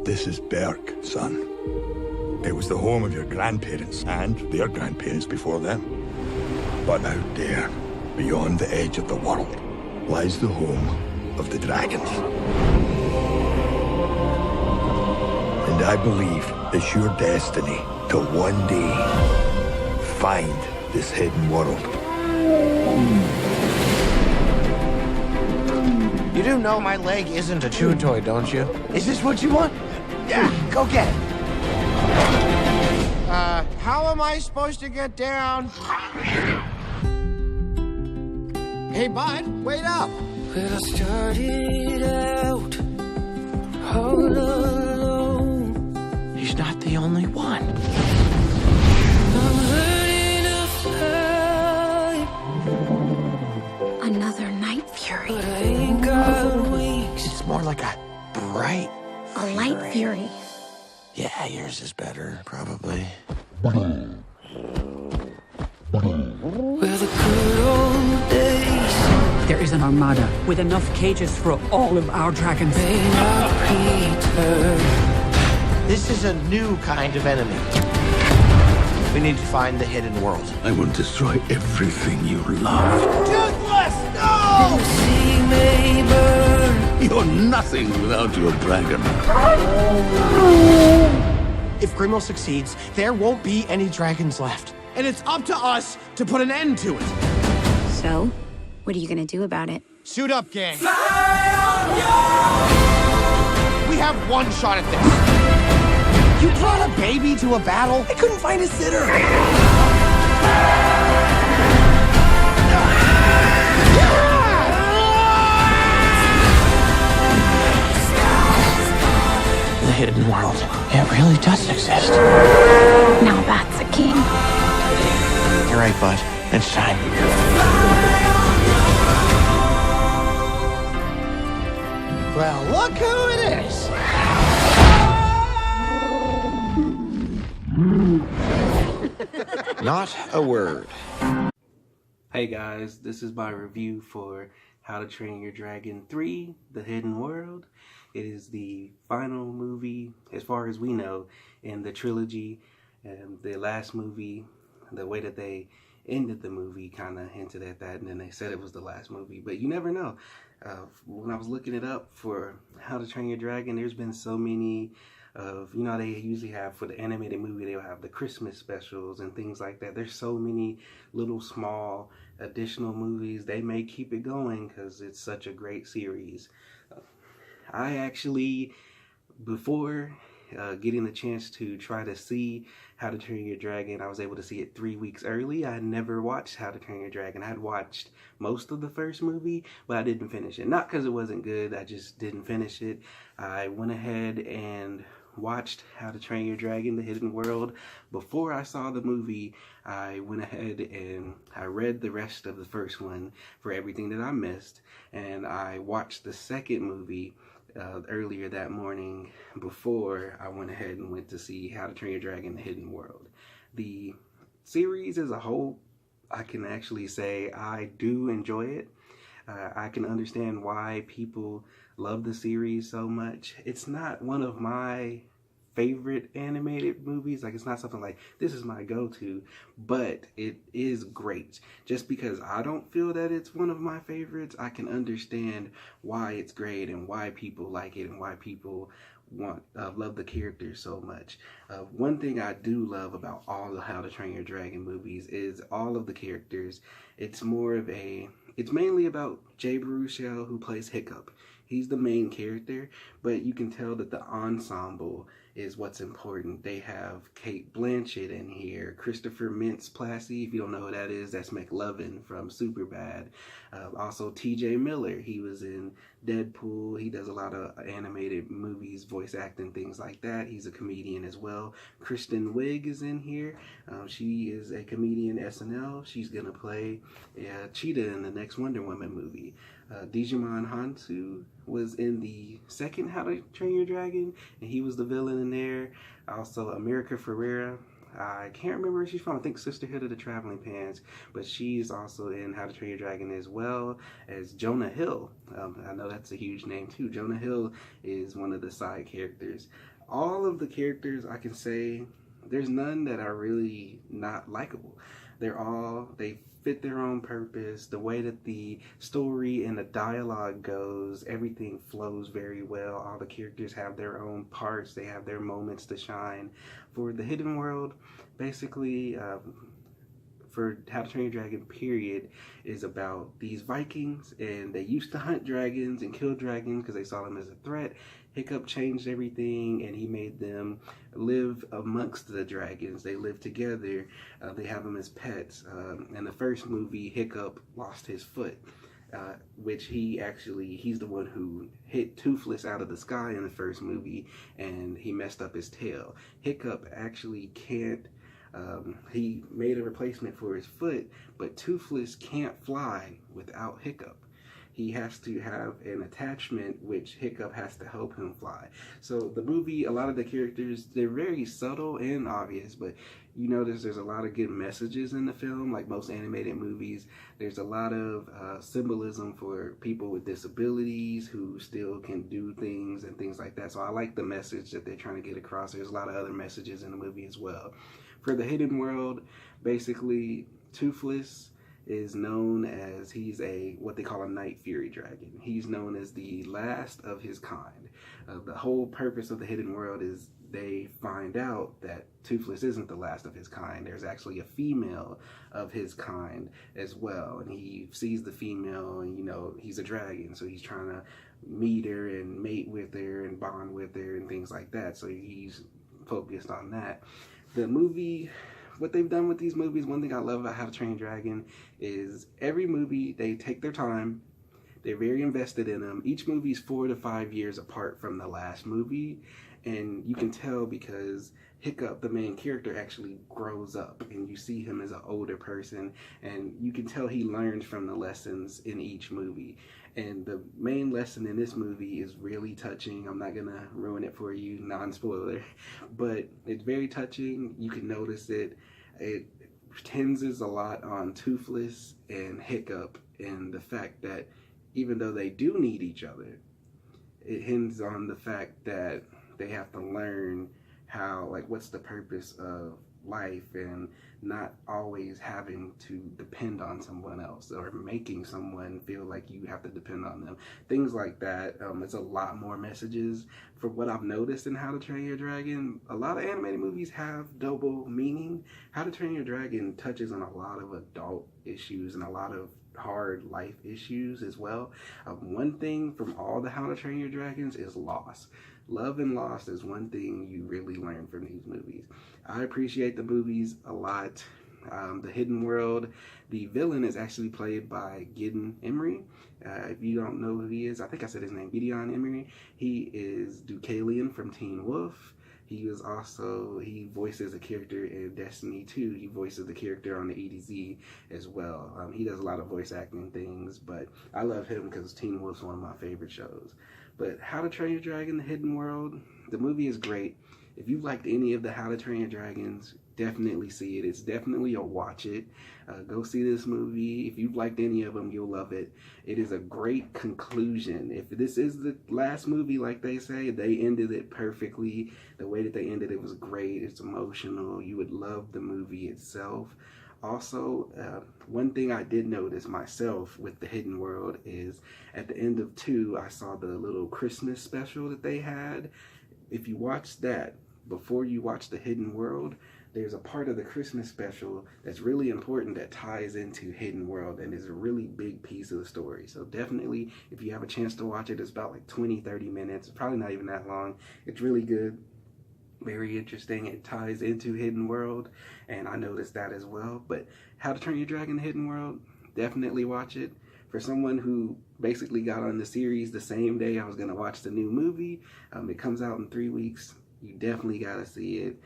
This is Berk, son. It was the home of your grandparents and their grandparents before them. But out there, beyond the edge of the world, lies the home of the dragons. And I believe it's your destiny to one day find this hidden world. You do know my leg isn't a chew toy, don't you? Is this what you want? Yeah, go get it. How am I supposed to get down? Hey, bud, wait up. Well, I started out all alone. He's not the only one. I'm learning to fly, Another Night Fury. but I ain't got wings. It's more like a bright A light fury. Yeah, yours is better, probably. Well, the good old days There is an armada with enough cages for all of our dragons. may not return. This is a new kind of enemy. We need to find the hidden world. I will destroy everything you love. Toothless, no! The sea may burn. You're nothing without your dragon. If Grimmel succeeds, there won't be any dragons left. And it's up to us to put an end to it. So, what are you gonna do about it? Suit up, gang. We have one shot at this. You brought a baby to a battle? I couldn't find a sitter. The hidden world. It really does exist. Now that's a king. You're right, bud. It's time. Well, look who it is. Not a word. Hey guys, this is my review for How to Train Your Dragon 3, The Hidden World. It is the final movie, as far as we know, in the trilogy. And the last movie, the way that they ended the movie kind of hinted at that, and then they said it was the last movie. But you never know. When I was looking it up for How to Train Your Dragon, there's been so many of, you know, they usually have for the animated movie, they'll have the Christmas specials and things like that. There's so many little small additional movies. They may keep it going because it's such a great series. I actually, before getting the chance to try to see How to Train Your Dragon, I was able to see it 3 weeks early. I had never watched How to Train Your Dragon. I had watched most of the first movie, but I didn't finish it. Not because it wasn't good, I just didn't finish it. I went ahead and watched How to Train Your Dragon, The Hidden World. Before I saw the movie, I went ahead and I read the rest of the first one for everything that I missed, and I watched the second movie earlier that morning before I went ahead and went to see How to Train Your Dragon, The Hidden World. The series as a whole, I can actually say I do enjoy it. I can understand why people love the series so much. It's not one of my favorite animated movies. Like, it's not something like, this is my go-to, but it is great. Just because I don't feel that it's one of my favorites, I can understand why it's great and why people like it and why people love the characters so much. One thing I do love about all the How to Train Your Dragon movies is all of the characters. It's mainly about Jay Baruchel, who plays Hiccup. He's the main character, but you can tell that the ensemble is what's important. They have Cate Blanchett in here, Christopher Mintz-Plasse. If you don't know who that is, that's McLovin from Superbad. Also TJ Miller, he was in Deadpool. He does a lot of animated movies, voice acting, things like that. He's a comedian as well. Kristen Wiig is in here. She is a comedian SNL. She's gonna play Cheetah in the next Wonder Woman movie. Digimon Hansu was in the second How to Train Your Dragon, and he was the villain in there. Also, America Ferrera. I can't remember where she's from. I think Sisterhood of the Traveling Pants, but she's also in How to Train Your Dragon, as well as Jonah Hill. I know that's a huge name too. Jonah Hill is one of the side characters. All of the characters, I can say, there's none that are really not likable. They fit their own purpose. The way that the story and the dialogue goes, everything flows very well. All the characters have their own parts. They have their moments to shine. For the Hidden World, basically, for How to Train Your Dragon, period, is about these Vikings, and they used to hunt dragons and kill dragons because they saw them as a threat. Hiccup changed everything, and he made them live amongst the dragons. They live together. They have them as pets. In the first movie, Hiccup lost his foot, which he's the one who hit Toothless out of the sky in the first movie, and he messed up his tail. Hiccup actually can't, he made a replacement for his foot, but Toothless can't fly without Hiccup. He has to have an attachment, which Hiccup has to help him fly. So the movie, a lot of the characters, they're very subtle and obvious, but you notice there's a lot of good messages in the film. Like most animated movies, there's a lot of symbolism for people with disabilities who still can do things and things like that. So I like the message that they're trying to get across. There's a lot of other messages in the movie as well. For the Hidden World, basically, Toothless is known as, he's what they call a Night Fury dragon. He's known as the last of his kind. The whole purpose of the Hidden World is they find out that Toothless isn't the last of his kind. There's actually a female of his kind as well, and he sees the female, and he's a dragon, so he's trying to meet her and mate with her and bond with her and things like that. So he's focused on that. The movie, what they've done with these movies, one thing I love about How to Train Your Dragon is every movie, they take their time. They're very invested in them. Each movie's 4 to 5 years apart from the last movie. And you can tell because Hiccup, the main character, actually grows up, and you see him as an older person, and you can tell he learns from the lessons in each movie. And the main lesson in this movie is really touching. I'm not gonna ruin it for you, non-spoiler, but it's very touching. You can notice it. It hinges a lot on Toothless and Hiccup, and the fact that even though they do need each other, it hinges on the fact that they have to learn how, what's the purpose of life, and not always having to depend on someone else or making someone feel like you have to depend on them. Things like that. It's a lot more messages. For what I've noticed in How to Train Your Dragon, a lot of animated movies have double meaning. How to Train Your Dragon touches on a lot of adult issues and a lot of hard life issues as well. One thing from all the How to Train Your Dragons is loss. Love and loss is one thing you really learn from these movies. I appreciate the movies a lot. The Hidden World, the villain is actually played by Gideon Emery. If you don't know who he is, I think I said his name, Gideon Emery. He is Deucalion from Teen Wolf. He voices a character in Destiny 2. He voices the character on the EDZ as well. He does a lot of voice acting things, but I love him because Teen Wolf's one of my favorite shows. But How to Train Your Dragon, The Hidden World, the movie is great. If you've liked any of the How to Train Your Dragons, definitely see it. It's definitely a watch it. Go see this movie. If you've liked any of them, you'll love it. It is a great conclusion. If this is the last movie, like they say, they ended it perfectly. The way that they ended it was great. It's emotional. You would love the movie itself. Also, one thing I did notice myself with The Hidden World is at the end of 2, I saw the little Christmas special that they had. If you watch that before you watch The Hidden World, there's a part of the Christmas special that's really important that ties into Hidden World and is a really big piece of the story. So definitely, if you have a chance to watch it, it's about 20-30 minutes, probably not even that long. It's really good. Very interesting. It ties into Hidden World, and I noticed that as well. But How to Train Your Dragon, The Hidden World, definitely watch it. For someone who basically got on the series the same day I was going to watch the new movie, it comes out in 3 weeks. You definitely got to see it.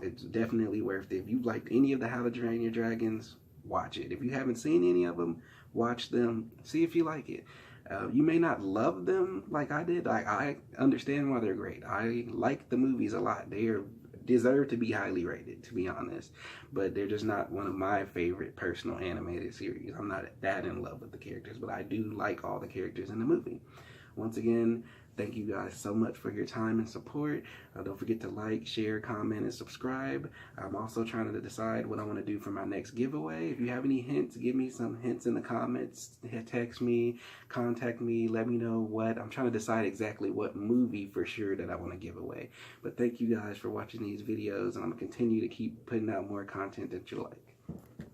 It's definitely worth it. If you've liked any of the How to Train Your Dragons, watch it. If you haven't seen any of them, watch them. See if you like it. You may not love them like I did. I understand why they're great. I like the movies a lot. They deserve to be highly rated, to be honest. But they're just not one of my favorite personal animated series. I'm not that in love with the characters, but I do like all the characters in the movie. Once again, Thank you guys so much for your time and support. Don't forget to like, share, comment, and subscribe. I'm also trying to decide what I want to do for my next giveaway. If you have any hints, give me some hints in the comments. Text me, contact me, let me know what. I'm trying to decide exactly what movie for sure that I want to give away. But thank you guys for watching these videos, and I'm going to continue to keep putting out more content that you like.